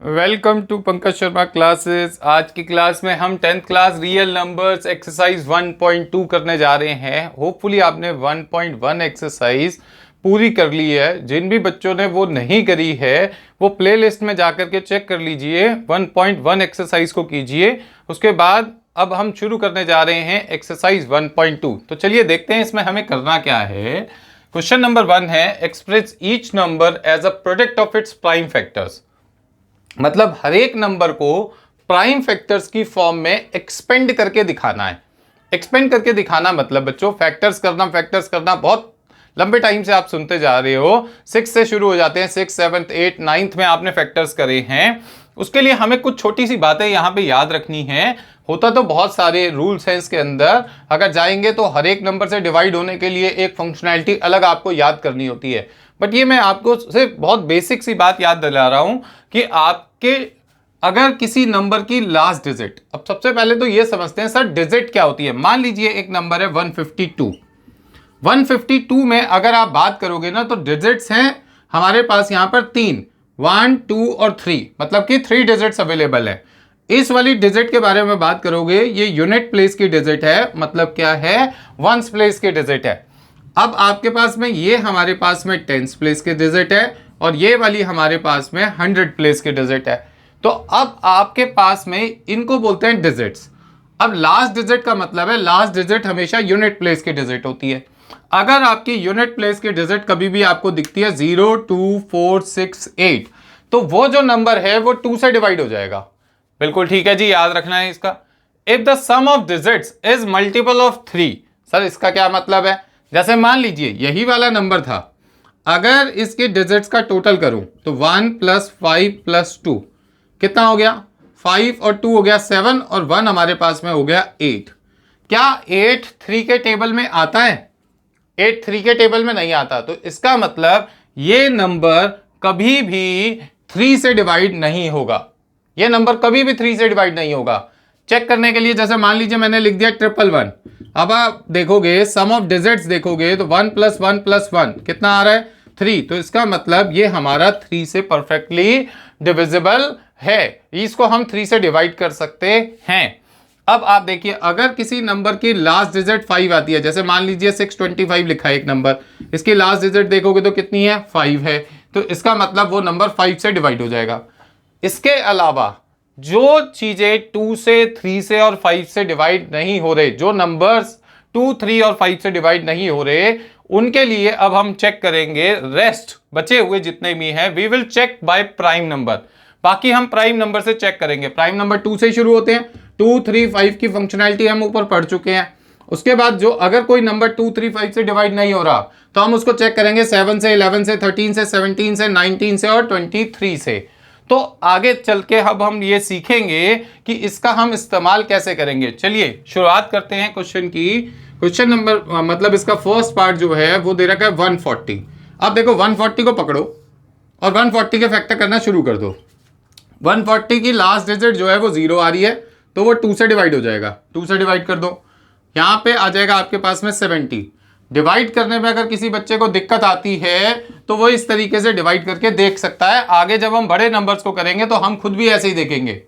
Welcome to Pankaj Sharma classes. आज की class में हम 10th class real numbers exercise 1.2 करने जा रहे हैं। होपफुली आपने 1.1 एक्सरसाइज पूरी कर ली है। जिन भी बच्चों ने वो नहीं करी है वो प्लेलिस्ट में जाकर के चेक कर लीजिए, 1.1 एक्सरसाइज को कीजिए। उसके बाद अब हम शुरू करने जा रहे हैं एक्सरसाइज 1.2। तो चलिए देखते हैं इसमें हमें करना क्या है। क्वेश्चन नंबर 1 है, express each number as a product of its prime factors. मतलब हर एक नंबर को प्राइम फैक्टर्स की फॉर्म में एक्सपेंड करके दिखाना है। एक्सपेंड करके दिखाना मतलब बच्चों फैक्टर्स करना बहुत लंबे टाइम से आप सुनते जा रहे हो। 6 से शुरू हो जाते हैं, 6, 7, 8, 9th में आपने फैक्टर्स करे हैं। उसके लिए हमें कुछ छोटी सी बातें यहाँ पे याद रखनी है। होता तो बहुत सारे रूल्स हैं इसके अंदर, अगर जाएंगे तो हर एक नंबर से डिवाइड होने के लिए एक फंक्शनैलिटी अलग आपको याद करनी होती है। बट ये मैं आपको सिर्फ बहुत बेसिक सी बात याद दिला रहा हूं कि आपके अगर किसी नंबर की लास्ट डिजिट, अब सबसे पहले तो ये समझते हैं सर डिजिट क्या होती है। मान लीजिए एक नंबर है 152। 152 में अगर आप बात करोगे ना तो डिजिट्स हैं हमारे पास यहां पर 3, 1, 2 और 3, मतलब कि 3 डिजिट्स अवेलेबल है। इस वाली डिजिट के बारे में बात करोगे, ये यूनिट प्लेस की डिजिट है, मतलब क्या है, वंस प्लेस की डिजिट है। अब आपके पास में ये हमारे पास में 10th प्लेस के डिजिट है और ये वाली हमारे पास में 100 प्लेस के डिजिट है। तो अब आपके पास में इनको बोलते हैं डिजिट्स। अब लास्ट डिजिट का मतलब है, लास्ट डिजिट हमेशा यूनिट प्लेस की डिजिट होती है। अगर आपकी यूनिट प्लेस की डिजिट कभी भी आपको दिखती है 0, 2, 4, 6, 8, तो वो जो नंबर है वो 2 से डिवाइड हो जाएगा। बिल्कुल ठीक है जी, याद रखना है इसका। If the sum of digits is multiple of 3, sir इसका क्या मतलब है। जैसे मान लीजिए यही वाला नंबर था, अगर इसके डिजिट्स का टोटल करूं तो 1 + 5 + 2 कितना हो गया, 5 और 2 हो गया 7 और 1 हमारे पास में हो गया 8। क्या 8 3 के टेबल में आता है? 8 3 के टेबल में नहीं आता। तो इसका मतलब ये नंबर कभी भी 3 से डिवाइड नहीं होगा। ये नंबर कभी भी 3 से डिवाइड नहीं होगा। चेक करने के लिए जैसे मान लीजिए मैंने लिख दिया 111। अब आप देखोगे सम ऑफ डिजिट्स देखोगे तो 1 + 1 + 1 कितना आ रहा है, 3। तो इसका मतलब ये हमारा 3 से परफेक्टली डिविजिबल है, इसको हम 3 से डिवाइड कर सकते हैं। अब आप देखिए अगर किसी नंबर की लास्ट डिजिट 5 आती है, जैसे मान लीजिए 625 लिखा है एक नंबर, इसकी लास्ट डिजिट देखोगे तो कितनी है, 5 है। तो इसका मतलब वो नंबर 5 से डिवाइड हो जाएगा। इसके अलावा जो चीजें 2 से, 3 से और 5 से डिवाइड नहीं हो रहे, जो नंबर्स 2, 3 और 5 से डिवाइड नहीं हो रहे, उनके लिए अब हम चेक करेंगे रेस्ट बचे हुए जितने भी हैं, we will check by prime number. बाकी हम प्राइम नंबर से चेक करेंगे। प्राइम नंबर 2 से शुरू होते हैं, 2, 3, 5 की फंक्शनैलिटी हम ऊपर पढ़ चुके हैं। उसके बाद जो अगर कोई नंबर 2, 3, 5 से डिवाइड नहीं हो रहा तो हम उसको चेक करेंगे 7 से, 11 से, 13 से, 17 से, 19 से और 23 से। तो आगे चल के अब हम ये सीखेंगे कि इसका हम इस्तेमाल कैसे करेंगे। चलिए शुरुआत करते हैं क्वेश्चन की। क्वेश्चन नंबर मतलब इसका फर्स्ट पार्ट जो है वो दे रखा है 140। अब देखो 140 को पकड़ो और 140 के फैक्टर करना शुरू कर दो। 140 की लास्ट डिजिट जो है वो 0 आ रही है, तो वो 2 से डिवाइड हो जाएगा। 2 से डिवाइड कर दो, यहाँ पे आ जाएगा आपके पास में 70। डिवाइड करने में अगर किसी बच्चे को दिक्कत आती है तो वो इस तरीके से डिवाइड करके देख सकता है। आगे जब हम बड़े नंबर्स को करेंगे तो हम खुद भी ऐसे ही देखेंगे।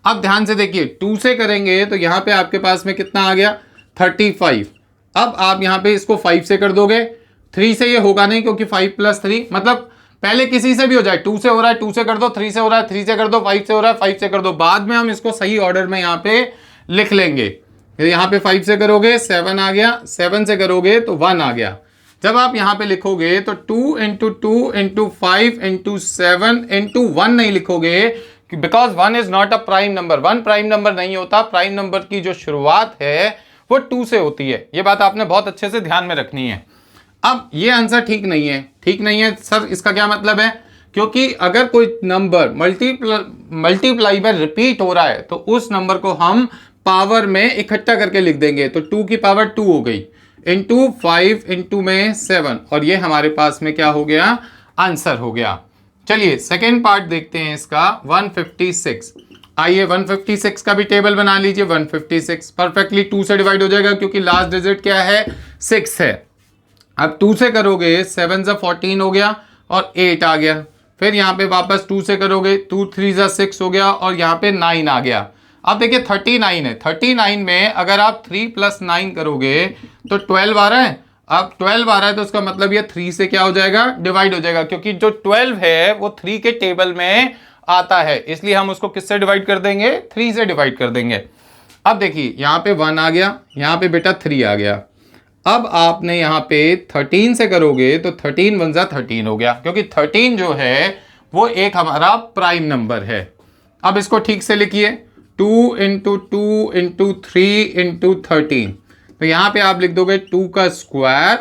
अब ध्यान से देखिए 2 से करेंगे तो यहाँ पे आपके पास में कितना आ गया, 35। अब आप यहाँ पे इसको 5 से कर दोगे, 3 से ये होगा नहीं क्योंकि 5 + 3, मतलब पहले किसी से भी हो जाए, 2 से हो रहा है 2 से कर दो, 3 से हो रहा है 3 से कर दो, 5 से हो रहा है 5 से कर दो। बाद में हम इसको सही ऑर्डर में यहाँ पे लिख लेंगे। यहाँ पे 5 से करोगे 7 आ गया, 7 से करोगे तो 1 आ गया। जब आप यहाँ पे लिखोगे तो 2 × 2 × 5 × 7 × 1 नहीं लिखोगे, because 1 is not a prime number. 1 prime number नहीं होता। प्राइम नंबर की जो शुरुआत है वो 2 से होती है। ये बात आपने बहुत अच्छे से ध्यान में रखनी है। अब ये आंसर ठीक नहीं है। ठीक नहीं है सर, इसका क्या मतलब है, क्योंकि अगर कोई नंबर मल्टीप्लाई में रिपीट हो रहा है तो उस नंबर को हम पावर में इकट्ठा करके लिख देंगे। तो 2 की पावर 2 हो गई, इंटू 5 इंटू में 7, और ये हमारे पास में क्या हो गया, आंसर हो गया। चलिए सेकेंड पार्ट देखते हैं इसका, 156। आइए 156 का भी टेबल बना लीजिए। 156 परफेक्टली 2 से डिवाइड हो जाएगा क्योंकि लास्ट डिजिट क्या है, 6 है। अब 2 से करोगे 7 से 14 हो गया और 8 आ गया। फिर यहाँ पे वापस 2 से करोगे, 2 3 जा 6 हो गया और यहाँ पे 9 आ गया। अब देखिए 39 है, 39 में अगर आप 3 + 9 करोगे तो 12 आ रहा है। अब 12 आ रहा है तो उसका मतलब ये 3 से क्या हो जाएगा, डिवाइड हो जाएगा, क्योंकि जो 12 है वो 3 के टेबल में आता है, इसलिए हम उसको किससे डिवाइड कर देंगे, 3 से डिवाइड कर देंगे। अब देखिए यहाँ पे 1 आ गया, यहाँ पे बेटा 3 आ गया। अब आपने यहाँ पे 13 से करोगे तो 13 1 जा 13 हो गया, क्योंकि 13 जो है वो एक हमारा प्राइम नंबर है। अब इसको ठीक से लिखिए, 2 × 2 × 3 × 13। तो यहाँ पे आप लिख दोगे 2 का स्क्वायर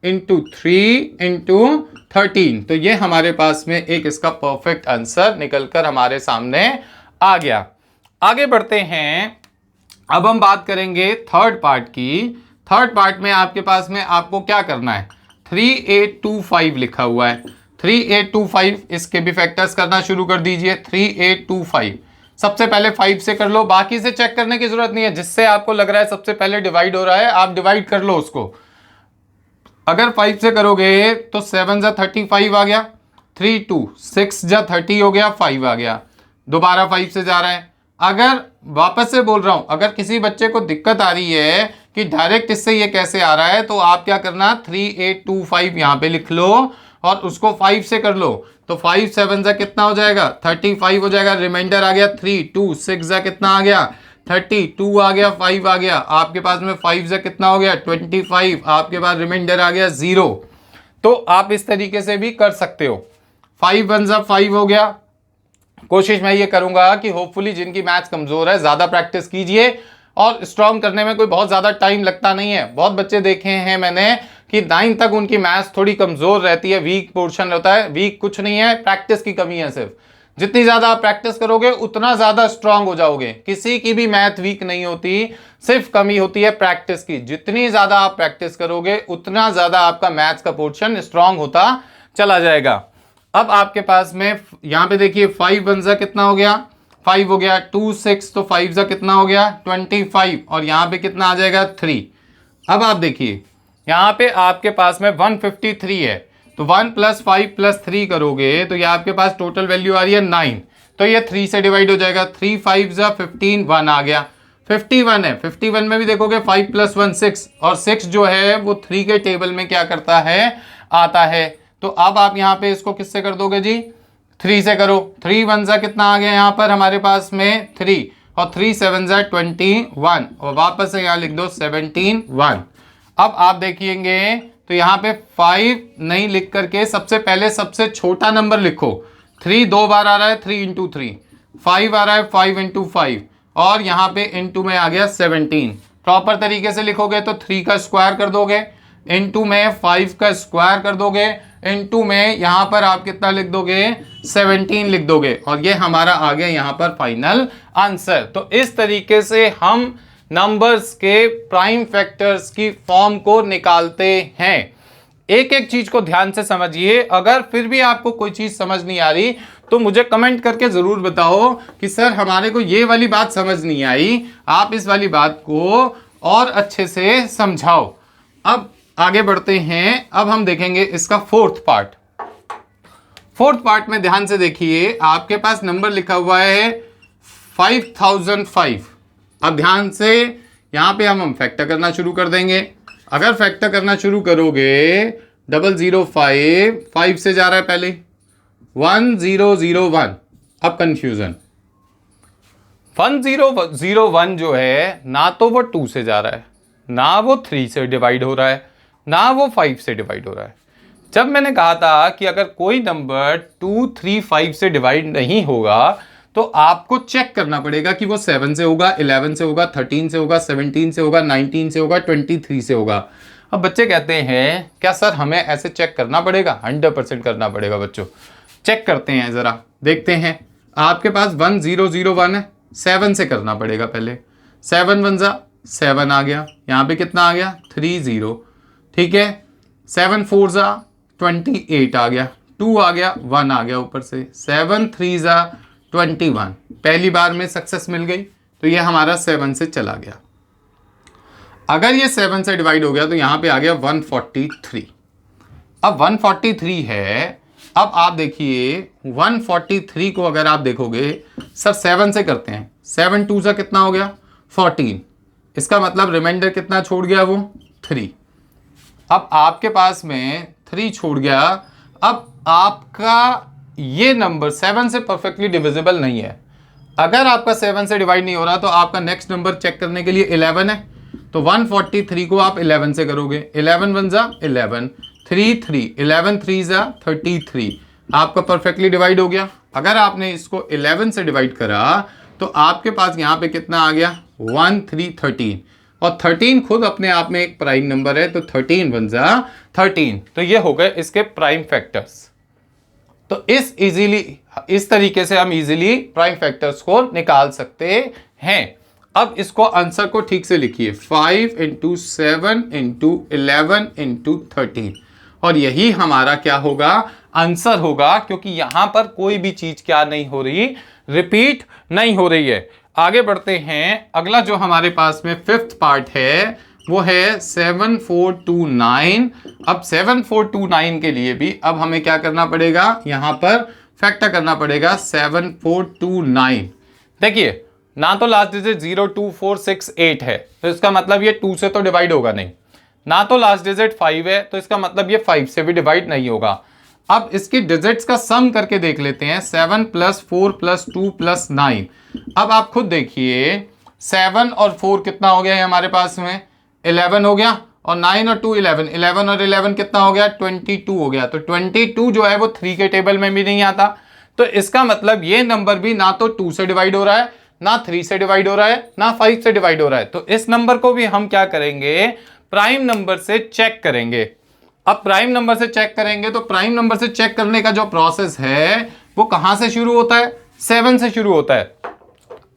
× 3 × 13। तो ये हमारे पास में एक इसका परफेक्ट आंसर निकलकर हमारे सामने आ गया। आगे बढ़ते हैं, अब हम बात करेंगे थर्ड पार्ट की। थर्ड पार्ट में आपके पास में आपको क्या करना है, 3825 लिखा हुआ है, 3825, इसके भी फैक्टर्स करना शुरू कर दीजिए। 3825 सबसे पहले 5 से कर लो, बाकी से चेक करने की जरूरत नहीं है। जिससे आपको लग रहा है सबसे पहले डिवाइड हो रहा है, आप डिवाइड कर लो उसको। अगर 5 से करोगे तो 7 जा 35 आ गया, 3 2 6 जा 30 हो गया, 5 आ गया, दोबारा 5 से जा रहा है। अगर वापस से बोल रहा हूं, अगर किसी बच्चे को दिक्कत आ रही है कि डायरेक्ट इससे ये कैसे आ रहा है, तो आप क्या करना, 3825 यहां पे लिख लो और उसको 5 से कर लो। तो 5 7 जा कितना हो जाएगा, 35 हो जाएगा। रिमाइंडर आ गया 3 2 6 जा कितना आ गया, 32 आ गया, 5 आ गया। आपके पास में 5 जा कितना हो गया, 25। आपके पास रिमाइंडर आ गया 0। तो आप इस तरीके से भी कर सकते हो। 5 1 जा 5 हो गया। कोशिश मैं ये करूंगा कि होपफुली जिनकी मैथ्स कमजोर है ज्यादा प्रैक्टिस कीजिए, और स्ट्रॉन्ग करने में कोई बहुत ज्यादा टाइम लगता नहीं है। बहुत बच्चे देखे हैं मैंने कि 9 तक उनकी मैथ्स थोड़ी कमजोर रहती है, वीक पोर्शन रहता है। वीक कुछ नहीं है, प्रैक्टिस की कमी है सिर्फ। जितनी ज्यादा आप प्रैक्टिस करोगे उतना ज्यादा स्ट्रांग हो जाओगे। किसी की भी मैथ वीक नहीं होती, सिर्फ कमी होती है प्रैक्टिस की। जितनी ज्यादा आप प्रैक्टिस करोगे उतना ज्यादा आपका मैथ्स का पोर्शन स्ट्रांग होता चला जाएगा। अब आपके पास में यहां पे देखिए 5 1 जा कितना हो गया, 5 हो गया, 2 6 तो 5 जा कितना हो गया, 25, और यहां पे कितना आ जाएगा, 3। अब आप देखिए यहां पे आपके पास में 153 है, तो 1 + 5 + 3 करोगे तो ये आपके पास टोटल वैल्यू आ रही है 9। तो ये 3 से डिवाइड हो जाएगा, 3 5 जा 15, 1 आ गया। 51 है, 51 में भी देखोगे 5 + 1 6, और 6 जो है वो 3 के टेबल में क्या करता है, आता है। तो अब आप यहाँ पे इसको किससे कर दोगे जी, 3 से करो। 3 1 जा कितना आ गया यहाँ पर हमारे पास में 3, और 3 7 जा 21, और वापस से यहाँ लिख दो 17 1। अब आप देखिएंगे तो यहाँ पे 5 नहीं लिख करके सबसे पहले सबसे छोटा नंबर लिखो। 3 2 बार आ रहा है, 3 × 3, 5 आ रहा है, 5 × 5, और यहाँ पे इंटू में आ गया 17। प्रॉपर तरीके से लिखोगे तो 3 का स्क्वायर कर दोगे, इंटू में 5 का स्क्वायर कर दोगे, इंटू में यहाँ पर आप कितना लिख दोगे, 17 लिख दोगे, और ये हमारा आ गया यहाँ पर फाइनल आंसर। तो इस तरीके से हम नंबर्स के प्राइम फैक्टर्स की फॉर्म को निकालते हैं। एक एक चीज को ध्यान से समझिए। अगर फिर भी आपको कोई चीज समझ नहीं आ रही तो मुझे कमेंट करके जरूर बताओ कि सर हमारे को ये वाली बात समझ नहीं आई, आप इस वाली बात को और अच्छे से समझाओ। अब आगे बढ़ते हैं, अब हम देखेंगे इसका फोर्थ पार्ट। फोर्थ पार्ट में ध्यान से देखिए, आपके पास नंबर लिखा हुआ है 5005। अब ध्यान से यहां पे हम फैक्टर करना शुरू कर देंगे। अगर फैक्टर करना शुरू करोगे 005, 5 से जा रहा है पहले, 1001। अब कंफ्यूजन, 1001 जो है ना तो वो 2 से जा रहा है, ना वो 3 से डिवाइड हो रहा है, ना वो 5 से डिवाइड हो रहा है। जब मैंने कहा था कि अगर कोई नंबर 2 3 5 से डिवाइड नहीं होगा तो आपको चेक करना पड़ेगा कि वो 7 से होगा, 11 से होगा, 13 से होगा, 17 से होगा, 19 से होगा, 23 से होगा। अब बच्चे कहते हैं क्या सर हमें ऐसे चेक करना पड़ेगा? 100% करना पड़ेगा बच्चों। चेक करते हैं, जरा देखते हैं। आपके पास 1001 है, 7 से करना पड़ेगा पहले। 7 1 जा 7 आ गया, यहाँ पे कितना आ गया, 30, ठीक है। 7 4 जा 28 आ गया, 2 आ गया, 1 आ गया ऊपर से। 7 3 जा 21, पहली बार में सक्सेस मिल गई, तो ये हमारा 7 से चला गया। अगर ये 7 से डिवाइड हो गया तो यहाँ पे आ गया 143। अब 143 है, अब आप देखिए 143 को अगर आप देखोगे सर 7 से करते हैं, 7 2 से कितना हो गया 14, इसका मतलब रिमाइंडर कितना छोड़ गया वो 3। अब आपके पास में 3 छोड़ गया। अब आपका ये नंबर 7 से परफेक्टली डिविजिबल नहीं है। अगर आपका 7 से डिवाइड नहीं हो रहा तो आपका नेक्स्ट नंबर चेक करने के लिए 11 है, तो 143 को आप 11 से करोगे, 11 1 जा 11, 3 3, 11 3 जा 33, आपका परफेक्टली डिवाइड हो गया। अगर आपने इसको 11 से डिवाइड करा तो आपके पास यहाँ पे कितना आ गया 1 3 13, और 13 खुद अपने आप में एक प्राइम नंबर है, तो 13 1 जा 13। तो ये हो गए इसके प्राइम फैक्टर्स। तो इस तरीके से हम इजीली प्राइम फैक्टर्स को निकाल सकते हैं। अब इसको आंसर को ठीक से लिखिए, 5 × 7 × 11 × 13, और यही हमारा क्या होगा आंसर होगा, क्योंकि यहां पर कोई भी चीज क्या नहीं हो रही, रिपीट नहीं हो रही है। आगे बढ़ते हैं। अगला जो हमारे पास में 5th पार्ट है वो है 7429। अब 7429 के लिए भी अब हमें क्या करना पड़ेगा, यहां पर फैक्टर करना पड़ेगा 7429। देखिए ना तो लास्ट डिजिट 0 2 4 6 8 है, तो इसका मतलब ये 2 से तो डिवाइड होगा नहीं, ना तो लास्ट डिजिट 5 है, तो इसका मतलब ये 5 से भी डिवाइड नहीं होगा। अब इसकी डिजिट्स का सम करके देख लेते हैं, 7 + 4 + 2 + 9। अब आप खुद देखिए 7 और 4 कितना हो गया है हमारे पास में 11 हो गया, और 9 और 2 11, 11 और 11 कितना हो गया 22 हो गया। तो 22 जो है वो 3 के टेबल में भी नहीं आता, तो इसका मतलब ये नंबर भी ना तो 2 से डिवाइड हो रहा है, ना 3 से डिवाइड हो रहा है, ना 5 से डिवाइड हो रहा है। तो इस नंबर को भी हम क्या करेंगे, प्राइम नंबर से चेक करेंगे। अब प्राइम नंबर से चेक करेंगे तो प्राइम नंबर से चेक करने का जो प्रोसेस है वो कहां से शुरू होता है, 7 से शुरू होता है।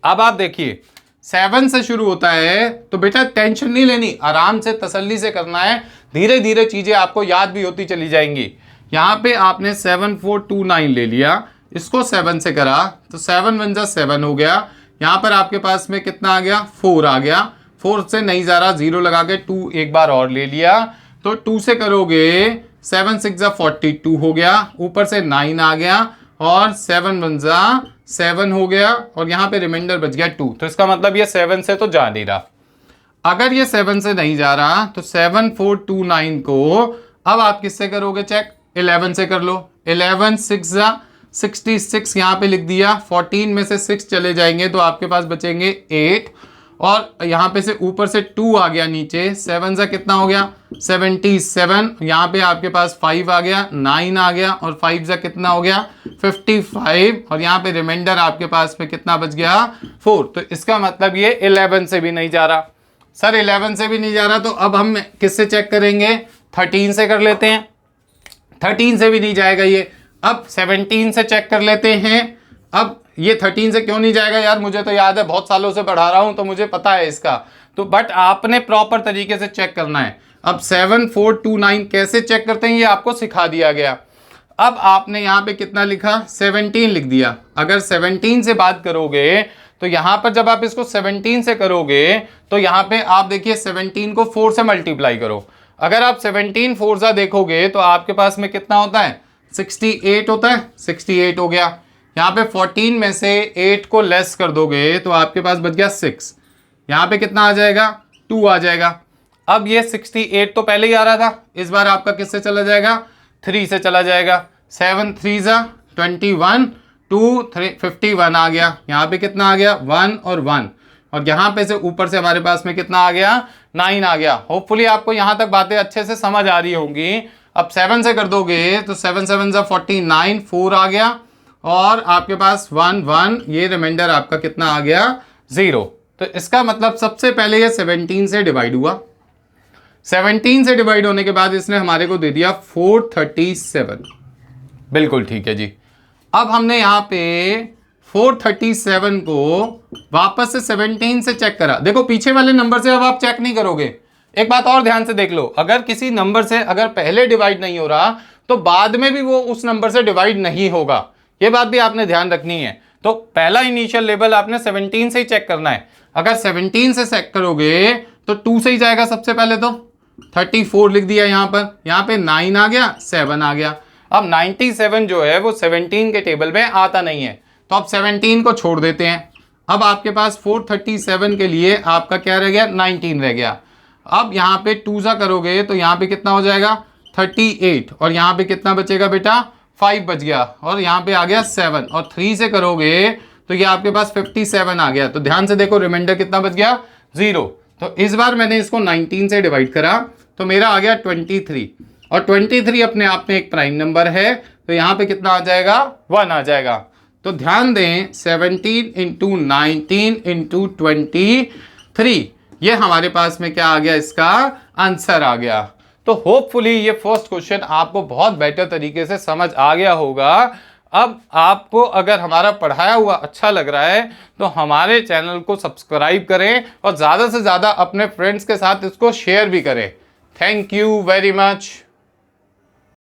अब आप देखिए 7 से शुरू होता है, तो बेटा टेंशन नहीं लेनी, आराम से तसल्ली से करना है, धीरे धीरे चीजें आपको याद भी होती चली जाएंगी। यहाँ पे आपने 7429 ले लिया, इसको 7 से करा तो 7 1 जा 7 हो गया। यहाँ पर आपके पास में कितना आ गया 4 आ गया, 4 से नहीं जा रहा, 0 लगा के 2 एक बार और ले लिया, तो 2 से करोगे 7 6 जा 42 हो गया, ऊपर से 9 आ गया, और 7 1 जा 7 हो गया, और यहाँ पे रिमाइंडर बच गया 2। तो इसका मतलब ये 7 से तो जा नहीं रहा। अगर ये 7 से नहीं जा रहा तो 7429 को अब आप किससे करोगे चेक, 11 से कर लो। 11 6 जा 66, यहाँ पे लिख दिया, 14 में से 6 चले जाएंगे तो आपके पास बचेंगे 8, और यहाँ पे से ऊपर से 2 आ गया नीचे, 7 से कितना हो गया 77, यहाँ पे आपके पास 5 आ गया, 9 आ गया, और 5 से कितना हो गया 55, और यहाँ पे रिमाइंडर आपके पास में कितना बच गया 4। तो इसका मतलब ये 11 से भी नहीं जा रहा। सर 11 से भी नहीं जा रहा, तो अब हम किससे चेक करेंगे, 13 से कर लेते हैं। 13 से भी नहीं जाएगा ये, अब 17 से चेक कर लेते हैं। अब ये 13 से क्यों नहीं जाएगा यार, मुझे तो याद है, बहुत सालों से पढ़ा रहा हूं तो मुझे पता है इसका, तो बट आपने प्रॉपर तरीके से चेक करना है। अब 7429 कैसे चेक करते हैं ये आपको सिखा दिया गया। अब आपने यहाँ पे कितना लिखा 17 लिख दिया। अगर 17 से बात करोगे तो यहाँ पर जब आप इसको 17 से करोगे तो यहाँ पे आप देखिए 17 को 4 से मल्टीप्लाई करो। अगर आप 17 4 सा देखोगे तो आपके पास में कितना होता है 68 होता है, 68 हो गया। यहाँ पे 14 में से 8 को लेस कर दोगे तो आपके पास बच गया 6, यहाँ पे कितना आ जाएगा 2 आ जाएगा। अब ये 68 तो पहले ही आ रहा था, इस बार आपका किससे चला जाएगा 3 से चला जाएगा। 7 3 जा 21, 2 3 51 आ गया, यहाँ पे कितना आ गया 1 और 1, और यहाँ पे से ऊपर से हमारे पास में कितना आ गया 9 आ गया। होपफुली आपको यहाँ तक बातें अच्छे से समझ आ रही होंगी। अब 7 से कर दोगे तो 7 7 जा 49, 4 आ गया, और आपके पास 1 1, ये रिमाइंडर आपका कितना आ गया 0। तो इसका मतलब सबसे पहले ये 17 से डिवाइड हुआ, 17 से डिवाइड होने के बाद इसने हमारे को दे दिया 437। बिल्कुल ठीक है जी। अब हमने यहाँ पे 437 को वापस से 17 से चेक करा। देखो पीछे वाले नंबर से अब आप चेक नहीं करोगे। एक बात और ध्यान से देख लो, अगर किसी नंबर से अगर पहले डिवाइड नहीं हो रहा तो बाद में भी वो उस नंबर से डिवाइड नहीं होगा, ये बात भी आपने ध्यान रखनी है। तो पहला इनिशियल लेवल आपने 17 से ही चेक करना है। अगर 17 से चेक करोगे तो 2 से ही जाएगा सबसे पहले, तो 34 लिख दिया यहाँ पे 9 आ गया, 7 आ गया। अब 97 जो है वो 17 के टेबल में आता नहीं है, तो अब 17 को छोड़ देते हैं। अब आपके पास 437 के लिए आपका क्या रह गया, 19 रह गया। अब यहाँ पे 2 सा करोगे तो यहाँ पे कितना हो जाएगा, 38, और यहाँ पे कितना बचेगा बेटा, 5 बच गया, और यहाँ पे आ गया 7, और 3 से करोगे तो ये आपके पास 57 आ गया। तो ध्यान से देखो रिमाइंडर कितना बच गया, 0। तो इस बार मैंने इसको 19 से डिवाइड करा तो मेरा आ गया 23, और 23 अपने आप में एक प्राइम नंबर है, तो यहाँ पे कितना आ जाएगा, 1 आ जाएगा। तो ध्यान दें 17 इंटू 19 इंटू 23, ये हमारे पास में क्या आ गया, इसका आंसर आ गया। तो होपफुली ये फर्स्ट क्वेश्चन आपको बहुत बेटर तरीके से समझ आ गया होगा। अब आपको अगर हमारा पढ़ाया हुआ अच्छा लग रहा है तो हमारे चैनल को सब्सक्राइब करें और ज़्यादा से ज़्यादा अपने फ्रेंड्स के साथ इसको शेयर भी करें। Thank you very much.